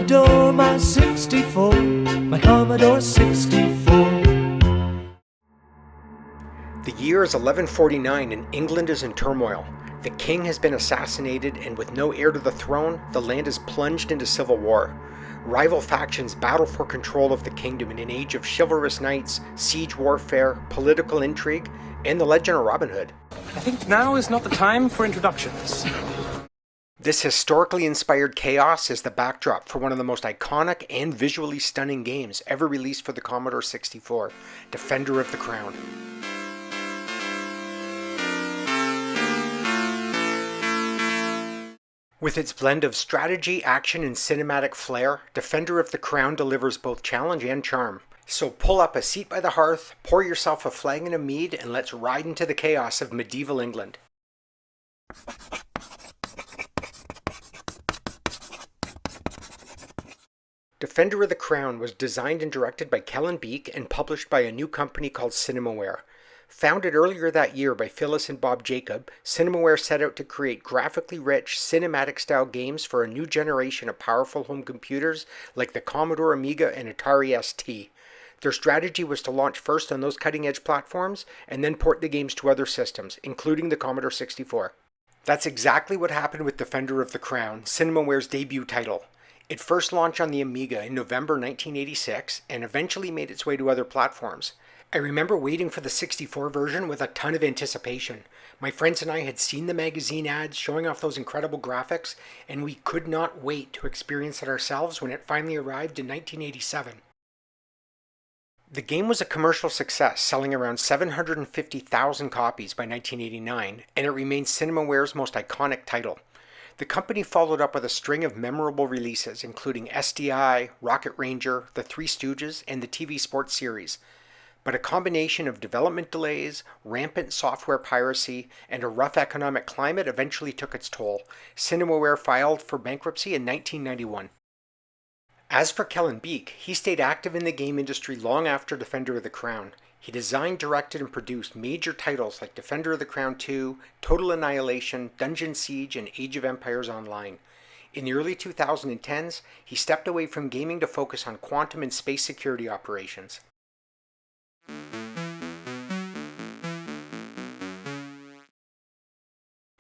Commodore, my 64, my Commodore 64. The year is 1149 and England is in turmoil. The king has been assassinated, and with no heir to the throne, the land is plunged into civil war. Rival factions battle for control of the kingdom in an age of chivalrous knights, siege warfare, political intrigue, and the legend of Robin Hood. I think now is not the time for introductions. This historically inspired chaos is the backdrop for one of the most iconic and visually stunning games ever released for the Commodore 64, Defender of the Crown. With its blend of strategy, action, and cinematic flair, Defender of the Crown delivers both challenge and charm. So pull up a seat by the hearth, pour yourself a flagon of mead, and let's ride into the chaos of medieval England. Defender of the Crown was designed and directed by Kellyn Beeck and published by a new company called Cinemaware. Founded earlier that year by Phyllis and Bob Jacob, Cinemaware set out to create graphically rich, cinematic-style games for a new generation of powerful home computers like the Commodore, Amiga, and Atari ST. Their strategy was to launch first on those cutting-edge platforms and then port the games to other systems, including the Commodore 64. That's exactly what happened with Defender of the Crown, Cinemaware's debut title. It first launched on the Amiga in November 1986 and eventually made its way to other platforms. I remember waiting for the 64 version with a ton of anticipation. My friends and I had seen the magazine ads showing off those incredible graphics, and we could not wait to experience it ourselves when it finally arrived in 1987. The game was a commercial success, selling around 750,000 copies by 1989, and it remains Cinemaware's most iconic title. The company followed up with a string of memorable releases, including SDI, Rocket Ranger, The Three Stooges, and the TV sports series. But a combination of development delays, rampant software piracy, and a rough economic climate eventually took its toll. Cinemaware filed for bankruptcy in 1991. As for Kellyn Beeck, he stayed active in the game industry long after Defender of the Crown. He designed, directed, and produced major titles like Defender of the Crown 2, Total Annihilation, Dungeon Siege, and Age of Empires Online. In the early 2010s, he stepped away from gaming to focus on quantum and space security operations.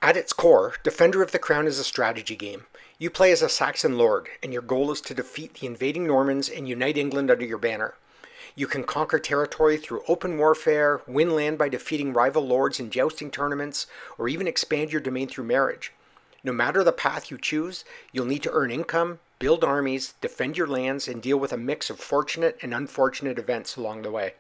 At its core, Defender of the Crown is a strategy game. You play as a Saxon lord, and your goal is to defeat the invading Normans and unite England under your banner. You can conquer territory through open warfare, win land by defeating rival lords in jousting tournaments, or even expand your domain through marriage. No matter the path you choose, you'll need to earn income, build armies, defend your lands, and deal with a mix of fortunate and unfortunate events along the way.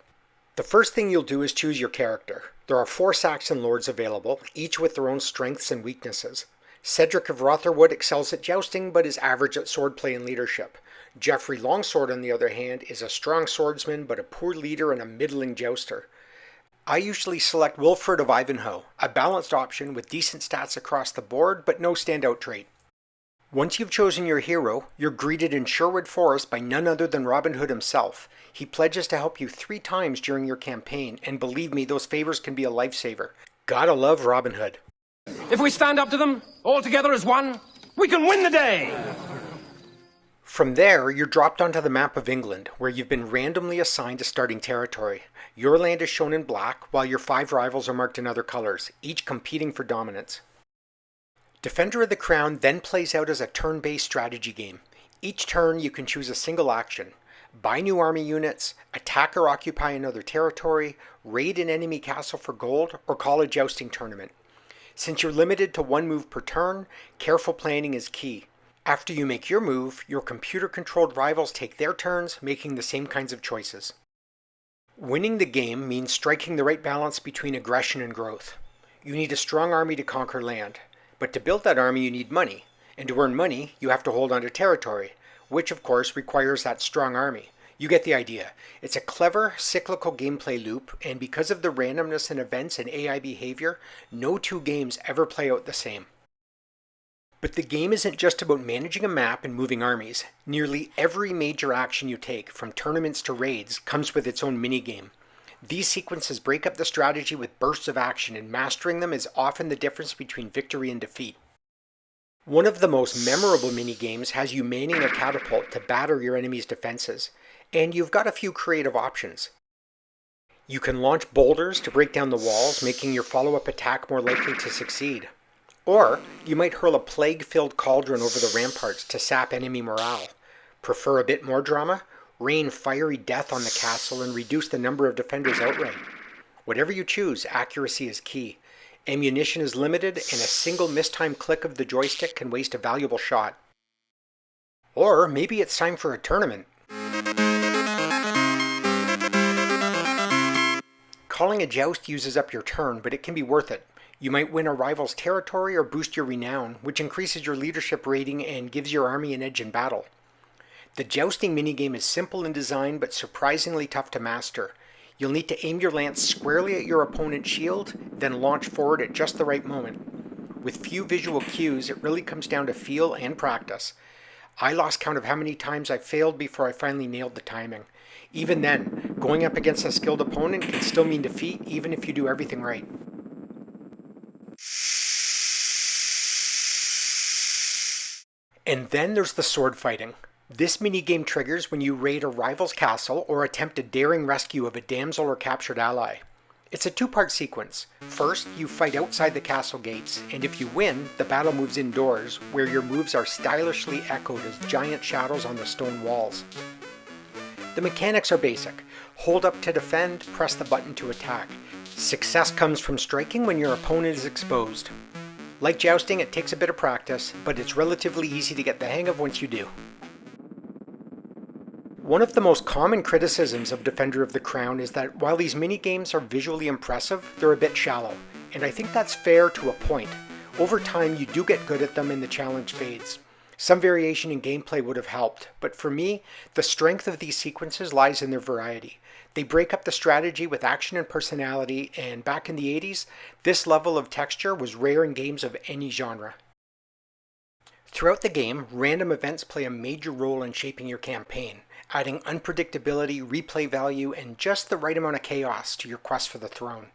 The first thing you'll do is choose your character. There are 4 Saxon lords available, each with their own strengths and weaknesses. Cedric of Rotherwood excels at jousting, but is average at swordplay and leadership. Geoffrey Longsword, on the other hand, is a strong swordsman, but a poor leader and a middling jouster. I usually select Wilfred of Ivanhoe, a balanced option with decent stats across the board, but no standout trait. Once you've chosen your hero, you're greeted in Sherwood Forest by none other than Robin Hood himself. He pledges to help you 3 times during your campaign, and believe me, those favors can be a lifesaver. Gotta love Robin Hood. If we stand up to them, all together as one, we can win the day! From there, you're dropped onto the map of England, where you've been randomly assigned a starting territory. Your land is shown in black, while your 5 rivals are marked in other colors, each competing for dominance. Defender of the Crown then plays out as a turn-based strategy game. Each turn you can choose a single action. Buy new army units, attack or occupy another territory, raid an enemy castle for gold, or call a jousting tournament. Since you're limited to 1 move per turn, careful planning is key. After you make your move, your computer-controlled rivals take their turns, making the same kinds of choices. Winning the game means striking the right balance between aggression and growth. You need a strong army to conquer land. But to build that army you need money, and to earn money you have to hold on to territory, which of course requires that strong army. You get the idea. It's a clever, cyclical gameplay loop, and because of the randomness in events and AI behavior, no 2 games ever play out the same. But the game isn't just about managing a map and moving armies. Nearly every major action you take, from tournaments to raids, comes with its own minigame. These sequences break up the strategy with bursts of action, and mastering them is often the difference between victory and defeat. One of the most memorable minigames has you manning a catapult to batter your enemy's defenses, and you've got a few creative options. You can launch boulders to break down the walls, making your follow-up attack more likely to succeed. Or you might hurl a plague-filled cauldron over the ramparts to sap enemy morale. Prefer a bit more drama? Rain fiery death on the castle and reduce the number of defenders outright. Whatever you choose, accuracy is key. Ammunition is limited, and a single mistimed click of the joystick can waste a valuable shot. Or maybe it's time for a tournament. Calling a joust uses up your turn, but it can be worth it. You might win a rival's territory or boost your renown, which increases your leadership rating and gives your army an edge in battle. The jousting minigame is simple in design but surprisingly tough to master. You'll need to aim your lance squarely at your opponent's shield, then launch forward at just the right moment. With few visual cues, it really comes down to feel and practice. I lost count of how many times I failed before I finally nailed the timing. Even then, going up against a skilled opponent can still mean defeat even if you do everything right. And then there's the sword fighting. This minigame triggers when you raid a rival's castle or attempt a daring rescue of a damsel or captured ally. It's a two-part sequence. First, you fight outside the castle gates, and if you win, the battle moves indoors, where your moves are stylishly echoed as giant shadows on the stone walls. The mechanics are basic. Hold up to defend, press the button to attack. Success comes from striking when your opponent is exposed. Like jousting, it takes a bit of practice, but it's relatively easy to get the hang of once you do. One of the most common criticisms of Defender of the Crown is that while these minigames are visually impressive, they're a bit shallow, and I think that's fair to a point. Over time, you do get good at them and the challenge fades. Some variation in gameplay would have helped, but for me, the strength of these sequences lies in their variety. They break up the strategy with action and personality, and back in the 80s, this level of texture was rare in games of any genre. Throughout the game, random events play a major role in shaping your campaign, adding unpredictability, replay value, and just the right amount of chaos to your quest for the throne.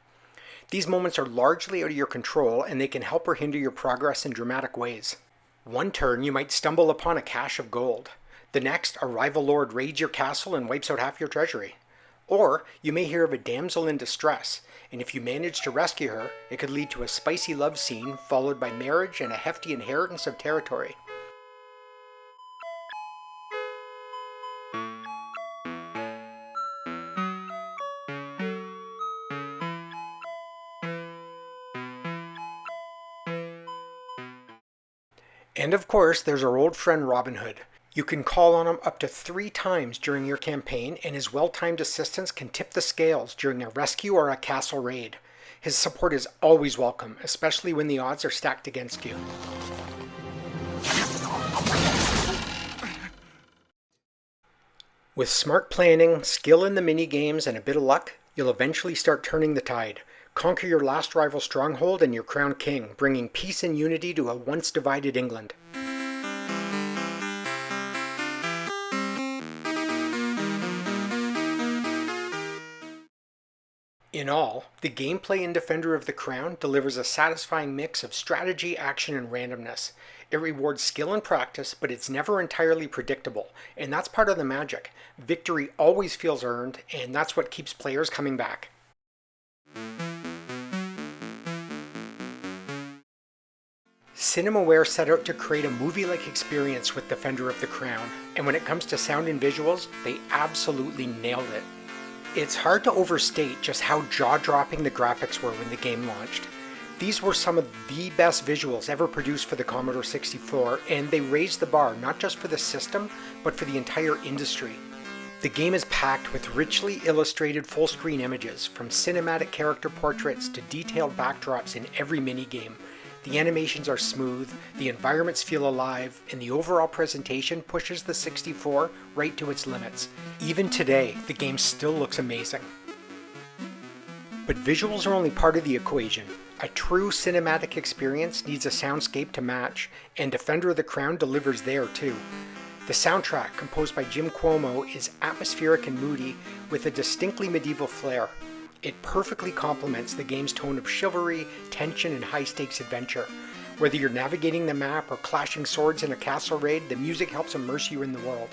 These moments are largely out of your control, and they can help or hinder your progress in dramatic ways. One turn, you might stumble upon a cache of gold. The next, a rival lord raids your castle and wipes out half your treasury. Or you may hear of a damsel in distress, and if you manage to rescue her, it could lead to a spicy love scene followed by marriage and a hefty inheritance of territory. And of course, there's our old friend Robin Hood. You can call on him up to 3 times during your campaign, and his well-timed assistance can tip the scales during a rescue or a castle raid. His support is always welcome, especially when the odds are stacked against you. With smart planning, skill in the mini-games, and a bit of luck, you'll eventually start turning the tide. Conquer your last rival stronghold and you're crowned king, bringing peace and unity to a once divided England. In all, the gameplay in Defender of the Crown delivers a satisfying mix of strategy, action, and randomness. It rewards skill and practice, but it's never entirely predictable, and that's part of the magic. Victory always feels earned, and that's what keeps players coming back. Cinemaware set out to create a movie-like experience with Defender of the Crown, and when it comes to sound and visuals, they absolutely nailed it. It's hard to overstate just how jaw-dropping the graphics were when the game launched. These were some of the best visuals ever produced for the Commodore 64, and they raised the bar not just for the system, but for the entire industry. The game is packed with richly illustrated full-screen images, from cinematic character portraits to detailed backdrops in every minigame. The animations are smooth, the environments feel alive, and the overall presentation pushes the 64 right to its limits. Even today, the game still looks amazing. But visuals are only part of the equation. A true cinematic experience needs a soundscape to match, and Defender of the Crown delivers there too. The soundtrack, composed by Jim Cuomo, is atmospheric and moody with a distinctly medieval flair. It perfectly complements the game's tone of chivalry, tension, and high-stakes adventure. Whether you're navigating the map or clashing swords in a castle raid, the music helps immerse you in the world.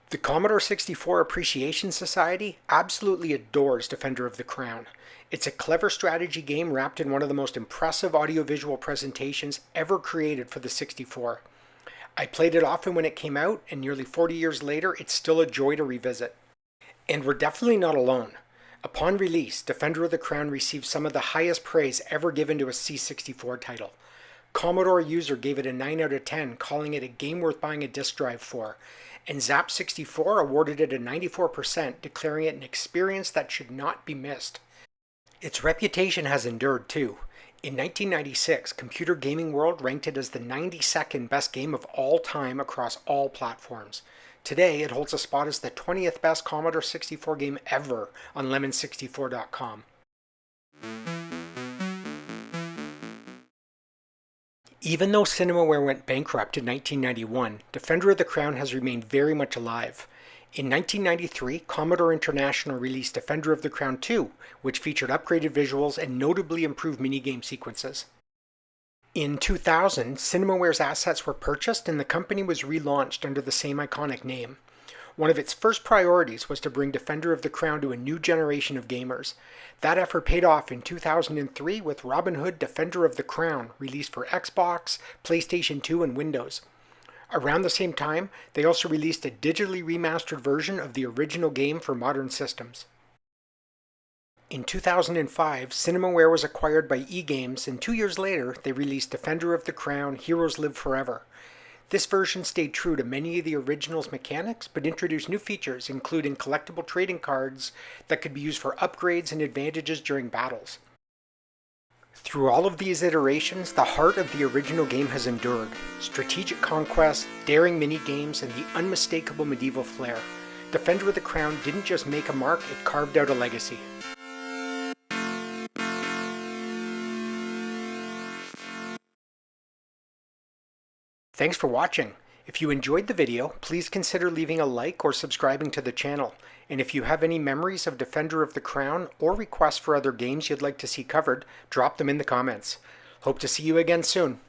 The Commodore 64 Appreciation Society absolutely adores Defender of the Crown. It's a clever strategy game wrapped in one of the most impressive audiovisual presentations ever created for the 64. I played it often when it came out, and nearly 40 years later, it's still a joy to revisit. And we're definitely not alone. Upon release, Defender of the Crown received some of the highest praise ever given to a C64 title. Commodore user gave it a 9 out of 10, calling it a game worth buying a disk drive for, and Zap64 awarded it a 94%, declaring it an experience that should not be missed. Its reputation has endured too. In 1996, Computer Gaming World ranked it as the 92nd best game of all time across all platforms. Today, it holds a spot as the 20th best Commodore 64 game ever on lemon64.com. Even though Cinemaware went bankrupt in 1991, Defender of the Crown has remained very much alive. In 1993, Commodore International released Defender of the Crown 2, which featured upgraded visuals and notably improved minigame sequences. In 2000, Cinemaware's assets were purchased and the company was relaunched under the same iconic name. One of its first priorities was to bring Defender of the Crown to a new generation of gamers. That effort paid off in 2003 with Robin Hood Defender of the Crown, released for Xbox, PlayStation 2, and Windows. Around the same time, they also released a digitally remastered version of the original game for modern systems. In 2005, Cinemaware was acquired by eGames, and 2 years later, they released Defender of the Crown: Heroes Live Forever. This version stayed true to many of the original's mechanics, but introduced new features, including collectible trading cards that could be used for upgrades and advantages during battles. Through all of these iterations, the heart of the original game has endured: strategic conquest, daring mini-games, and the unmistakable medieval flair. Defender of the Crown didn't just make a mark, it carved out a legacy. Thanks for watching. If you enjoyed the video, please consider leaving a like or subscribing to the channel. And if you have any memories of Defender of the Crown or requests for other games you'd like to see covered, drop them in the comments. Hope to see you again soon.